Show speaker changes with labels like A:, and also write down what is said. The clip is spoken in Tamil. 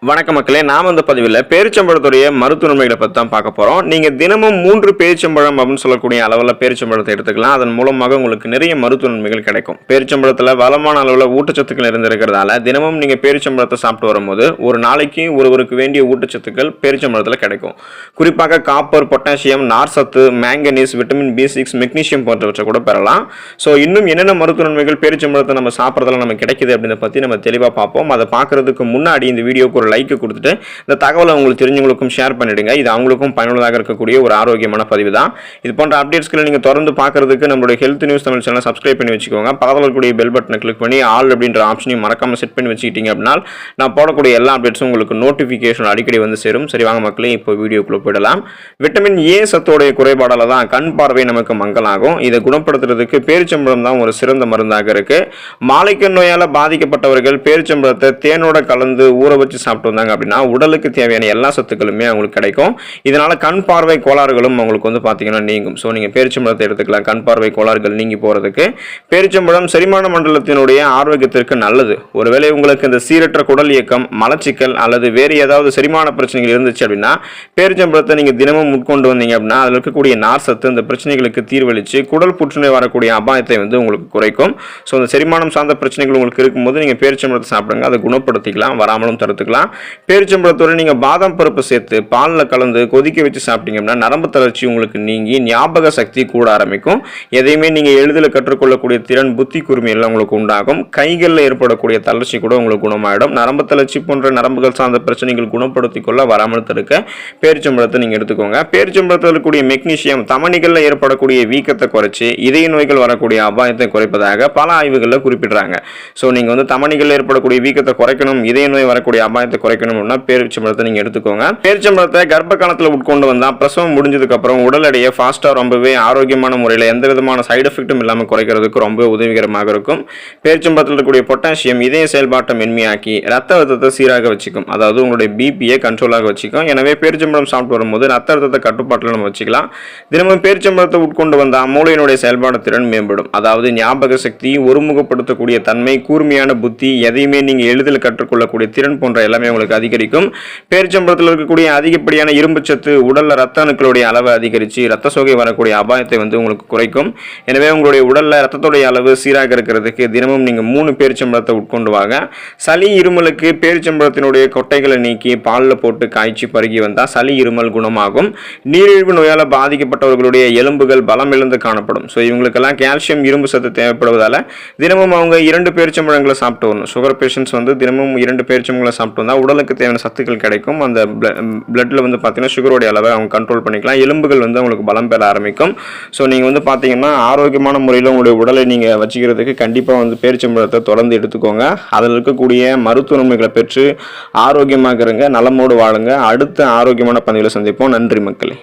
A: வணக்கம் மக்களே, நாம் இந்த பதிவில் பேரிச்சம்பழத்துடைய மருத்துவ நன்மைகளை பற்றி தான் பார்க்க போகிறோம். நீங்கள் தினமும் 3 பேரிச்சம்பழம் அப்படின்னு சொல்லக்கூடிய அளவில் பேரிச்சம்பழத்தை எடுத்துக்கலாம். அதன் மூலமாக உங்களுக்கு நிறைய மருத்துவ நன்மைகள் கிடைக்கும். பேரிச்சம்பழத்தில் வளமான அளவில் ஊட்டச்சத்துக்கள் இருந்திருக்கிறதால தினமும் நீங்கள் பேரிச்சம்பழத்தை சாப்பிட்டு வரும்போது ஒரு நாளைக்கு ஒருவருக்கு வேண்டிய ஊட்டச்சத்துக்கள் பேரிச்சம்பழத்தில் கிடைக்கும். குறிப்பாக காப்பர், பொட்டாசியம், நார் சத்து, மேங்கனீஸ், விட்டமின் B6, மெக்னீசியம் போன்றவற்றை கூட பெறலாம். ஸோ இன்னும் என்னென்ன மருத்துவ நன்மைகள் பேரிச்சம்பழத்தை நம்ம சாப்பிட்றதுல நமக்கு கிடைக்குது அப்படின்றத பற்றி நம்ம தெளிவாக பார்ப்போம். அதை பார்க்கறதுக்கு முன்னாடி இந்த வீடியோக்கு ஒரு லைக் கொடுத்துட்டு இந்த தகவலை உங்களுக்கு தெரிஞ்சவங்களுக்கும் ஷேர் பண்ணிடுங்க. இது அவங்களுக்கும் பயனுள்ளதாக இருக்கக்கூடிய ஒரு ஆரோக்கியமான பதிவு தான். இது போன்ற அப்டேட்ஸ்களை நீங்கள் தொடர்ந்து பார்க்கறதுக்கு நம்மளுடைய ஹெல்த் நியூஸ் தமிழ் சேனலை சப்ஸ்கிரைப் பண்ணி வச்சுக்கோங்க. பக்கத்தில் இருக்கக்கூடிய பெல் பட்டனை கிளிக் பண்ணி ஆல் அப்படின்ற ஆப்ஷனையும் மறக்காம செட் பண்ணி வச்சுக்கிட்டீங்க அப்படின்னா நான் போடக்கூடிய எல்லா அப்டேட்ஸும் உங்களுக்கு நோட்டிஃபிகேஷன் அடிக்கடி வந்து சேரும். சரி வாங்க மக்களே, இப்போ வீடியோக்குள்ள போயிடலாம். விட்டமின் ஏ சத்தோடைய குறைபாடால தான் கண் பார்வை நமக்கு மங்கலாகும். இதை குணப்படுத்துறதுக்கு பேரிச்சம்பழம் தான் ஒரு சிறந்த மருந்தாக இருக்கு. மாலைக்கண் நோயால் பாதிக்கப்பட்டவர்கள் பேரிச்சம்பழத்தை தேனோட கலந்து ஊற வச்சு சாப்பிட்டு வந்தாங்க அப்படின்னா உடலுக்கு தேவையான எல்லா சத்துக்களுமே அவங்களுக்கு கிடைக்கும். இதனால கண் பார்வை கோளாறுகளும் அவங்களுக்கு வந்து பார்த்தீங்கன்னா நீங்கும். ஸோ நீங்கள் பேரிச்சம்பழத்தை எடுத்துக்கலாம். கண் பார்வை கோளாறுகள் நீங்கி போகிறதுக்கு பேரிச்சம்பழம் செரிமான மண்டலத்தினுடைய ஆரோக்கியத்திற்கு நல்லது. ஒருவேளை உங்களுக்கு இந்த சீரற்ற குடல் இயக்கம், மலச்சிக்கல் அல்லது வேறு ஏதாவது செரிமான பிரச்சனைகள் இருந்துச்சு அப்படின்னா பேரிச்சம்பழத்தை நீங்கள் தினமும் உட்கொண்டு வந்தீங்க அப்படின்னா அதில் இருக்கக்கூடிய நார் சத்து இந்த பிரச்சனைகளுக்கு தீர்வளித்து குடல் புற்றுநோய் வரக்கூடிய அபாயத்தை வந்து உங்களுக்கு குறைக்கும். ஸோ இந்த செரிமானம் சார்ந்த பிரச்சனைகள் உங்களுக்கு இருக்கும்போது நீங்கள் பேரிச்சம்பழத்தை சாப்பிடுங்க. அதை குணப்படுத்திக்கலாம், வராமலும் தடுத்துக்கலாம். பேரிச்சம்பழத்தோட நீங்கள் பாதாம் பருப்பு சேர்த்து பாலில் கலந்து கொதிக்க வச்சு சாப்பிட்டீங்கன்னா நரம்பு தளர்ச்சி உங்களுக்கு நீங்கி ஞாபக சக்தி கூட ஆரம்பிக்கும். எதையுமே நீங்கள் எளிதில் கற்றுக்கொள்ளக்கூடிய திறன், புத்தி கூர்மை எல்லாம் உங்களுக்கு உண்டாகும். கைகளில் ஏற்படக்கூடிய தளர்ச்சி கூட உங்களுக்கு குணமாயிடும். நரம்பு தளர்ச்சி போன்ற நரம்புகள் சார்ந்த பிரச்சனைகள் குணப்படுத்திக் கொள்ள வராமல் தடுக்க பேரிச்சம்பழத்தை நீங்கள் எடுத்துக்கோங்க. பேரிச்சம்பழத்தில் இருக்கக்கூடிய மெக்னீசியம் தமனிகளில் ஏற்படக்கூடிய வீக்கத்தை குறைச்சி இதய நோய்கள் வரக்கூடிய அபாயத்தை குறைப்பதாக பல ஆய்வுகளில் குறிப்பிடுறாங்க. ஸோ நீங்கள் வந்து தமனிகளில் ஏற்படக்கூடிய வீக்கத்தை குறைக்கணும், இதய நோய் வரக்கூடிய அபாயத்தை குறைக்கணும்னா பேரிச்சம்பழத்தை நீங்க எடுத்துக்கோங்க. பேரிச்சம்பழத்தை கர்ப்ப காலத்தில் உட்கொண்டு வந்தா பிரசவம் முடிஞ்சதுக்கு அப்புறம் உடல் எடையை ஃபாஸ்டா ரொம்பவே ஆரோக்கியமான முறையில் எந்த விதமான சைடு எஃபெக்டும் இல்லாமல் குறைக்கிறதுக்கு ரொம்ப உதவிகரமாக இருக்கும். பேரிச்சம்பழத்தில் இருக்கக்கூடிய பொட்டாசியம் இதய செயல்பாட்டை மென்மையாக்கி ரத்த அழுத்தத்தை சீராக வச்சுக்கும். அதாவது உங்களுடைய பிபியை கண்ட்ரோலாக வச்சுக்கும். எனவே பேரிச்சம்பழம் சாப்பிட்டு வரும்போது ரத்த அழுத்தத்தை கட்டுப்பாட்டில் நம்ம வச்சுக்கலாம். தினமும் பேரிச்சம்பழத்தை உட்கொண்டு வந்தா மூளையினுடைய செயல்பாடு திறன் மேம்படும். அதாவது ஞாபக சக்தி, ஒருமுகப்படுத்தக்கூடிய தன்மை, கூர்மையான புத்தி, எதையுமே நீங்க எளிதில் கற்றுக்கொள்ளக்கூடிய திறன் போன்ற எல்லாமே உங்களுக்கு அதிகரிக்கும். பேரிச்சம்பழத்தில் இருக்கக்கூடிய அதிகப்படியான இரும்பு சத்து உடல்ல ரத்த அணுக்களுடைய அளவை அதிகரித்து ரத்த சோகை வரக்கூடிய அபாயத்தை வந்து உங்களுக்கு குறைக்கும். எனவே உங்களுடைய உடல்ல ரத்தத்துடைய அளவு சீராக இருக்கிறதுக்கு தினமும் நீங்க 3 பேரிச்சம்பழத்தை உட்கொண்டு வாங்க. சளி இருமலுக்கு பேரிச்சம்பழத்தினுடைய கொட்டைகளை நீக்கி பாலில் போட்டு காய்ச்சி பருகி வந்தால் சளி இருமல் குணமாகும். நீரிழிவு நோயால் பாதிக்கப்பட்டவர்களுடைய எலும்புகள் பலம் இழந்து காணப்படும். ஸோ இவங்களுக்கெல்லாம் கால்சியம், இரும்பு சத்து தேவைப்படுவதால் தினமும் அவங்க 2 பேரிச்சம்பழங்களை சாப்பிட்டு வரணும். சுகர் பேஷண்ட்ஸ் வந்து தினமும் 2 பேரிச்சம்பழங்களை சாப்பிட்டு வந்தால் உடலுக்கு தேவையான சத்துக்கள் கிடைக்கும். அந்த பிளட்ல வந்து பார்த்தீங்கன்னா சுகரோடைய அளவை அவங்க கண்ட்ரோல் பண்ணிக்கலாம். எலும்புகள் வந்து அவங்களுக்கு பலம் பெற ஆரம்பிக்கும். ஸோ நீங்கள் வந்து பார்த்தீங்கன்னா ஆரோக்கியமான முறையில் உங்களுடைய உடலை நீங்கள் வச்சுக்கிறதுக்கு கண்டிப்பாக வந்து பேரிச்சம்பழத்தை தொடர்ந்து எடுத்துக்கோங்க. அதில் இருக்கக்கூடிய மருத்துவ நன்மைகளை பெற்று ஆரோக்கியமாக இருங்க, நலமோடு வாழுங்க. அடுத்த ஆரோக்கியமான பதிவில் சந்திப்போம். நன்றி மக்களே.